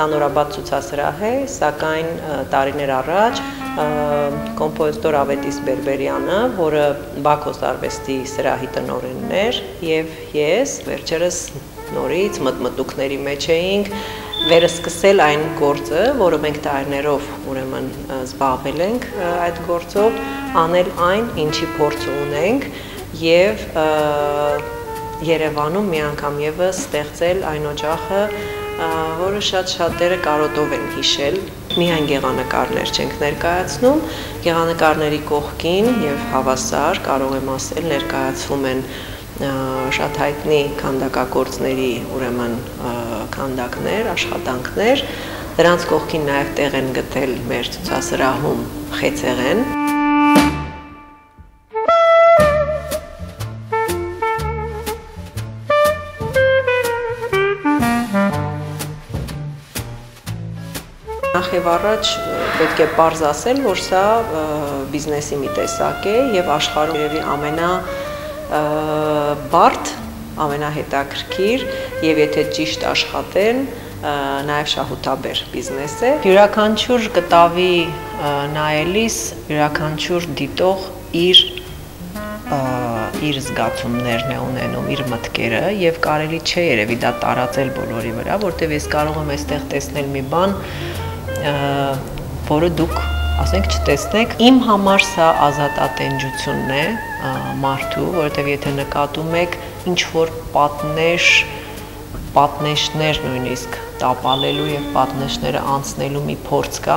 Սա նորաբաց ցուցասրահ է, սակայն տարիներ առաջ կոմպոզիտոր Ավետիս Բերբերյանը, որը Բաքոս արվեստի սրահի տնօրենն էր, եւ ես վերջերս նորից մտմտուկների մեջ էինք վերսկսել այն գործը, որը մենք տարիներով ուրեմն զբաղվել ենք այդ գործով, անել այն, ինչի փորձ ունենք եւ Երևանում մի անգամ եւս ստեղծել այն օջախը, որը շատ-շատերը կարոտով են հիշել, միայն գեղանկարներ չենք ներկայացնում, գեղանկարների կողքին եւ հավասար կարող եմ ասել ներկայացվում են շատ հայտնի քանդակագործների ուրեմն քանդակներ, աշխատանքներ, դրանց կողքին նաեւ տեղ են գտել մեր ցուցասրահում խեցեղեն Նախ եւ առաջ պետք է պարզ ասել, որ սա բիզնեսի մի տեսակ է եւ աշխարհում երևի ամենաբարդ, ամենահետաքրքիր եւ եթե ճիշտ աշխատեն, նաեւ շահութաբեր բիզնես է։ Յուրաքանչյուր կտավի նայելիս յուրաքանչյուր դիտող իր զգացումներն է ունենում, իր մտքերը եւ կարելի չէ երևի դա տարածել բոլորի վրա, որտեւ ես կարող եմ այստեղ տեսնել մի բան որը դուք, ասենք, չտեսնեք, իմ համար սա ազատատենջությունն է մարդու, որովհետև եթե նկատում եք ինչ-որ պատնեշներ նույնիսկ տապալելու և պատնեշները անցնելու մի փորձ կա։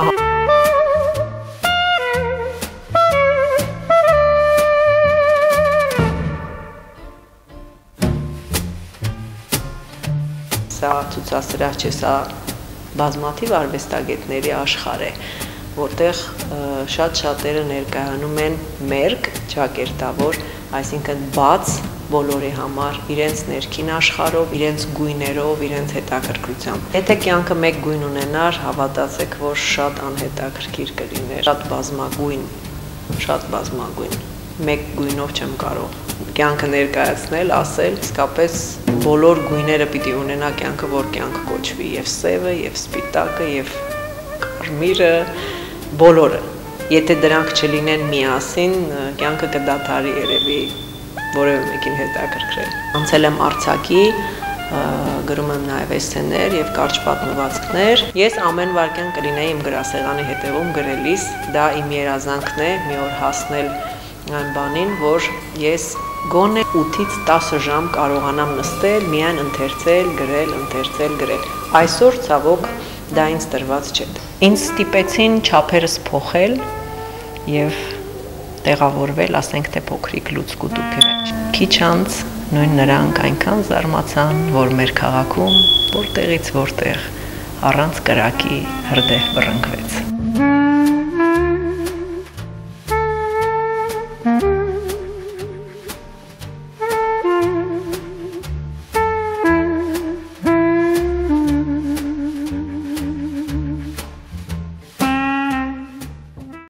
Սա ցուցասրահ չէ, սա բազմաթիվ արվեստագետների աշխարհ է, որտեղ շատ-շատերը ներկայանում են մերկ, ճակերտավոր, այսինքն բաց բոլորի համար, իրենց ներքին աշխարհով, իրենց գույներով, իրենց հետաքրքրությամբ։ Եթե կյանքը մեկ գույն ունենար, հավատացեք, որ շատ անհետաքրքիր կլիներ, շատ բազմագույն, մեկ գույնով չեմ կարող կյանքը ներկայացնել, ասել, իսկապես բոլոր գույները պիտի ունենա կյանքը, որ կյանք կոչվի, եւ սևը, եւ սպիտակը, եւ կարմիրը, բոլորը։ Եթե դրանք չլինեն միասին, կյանքը կդադարի երևի որևէ մեկին հետաքրքրել։ Անցել եմ արձակի, գրում եմ նաեւ էսսեներ եւ կարճ պատմվածքներ։ Ես ամեն վարքյան կլինեի իմ գրասեղանի հետևում գրելիս, դա իմ երազանքն է մի օր հասնել այն բանին, որ ես գոնե 8-ից 10 ժամ կարողանամ նստել, միայն ընթերցել, գրել։ Այսօր ցավոք դա ինձ տրված չէ։ Ինձ ստիպեցին չափերս փոխել եւ տեղավորվել, ասենք թե փոքրիկ լուցկու տուփի մեջ։ Քիչ անց նույն նրանք այնքան զարմացան, որ մեր քաղաքում որտեղից որտեղ առանց կրակի հրդեհ բռնկվեց։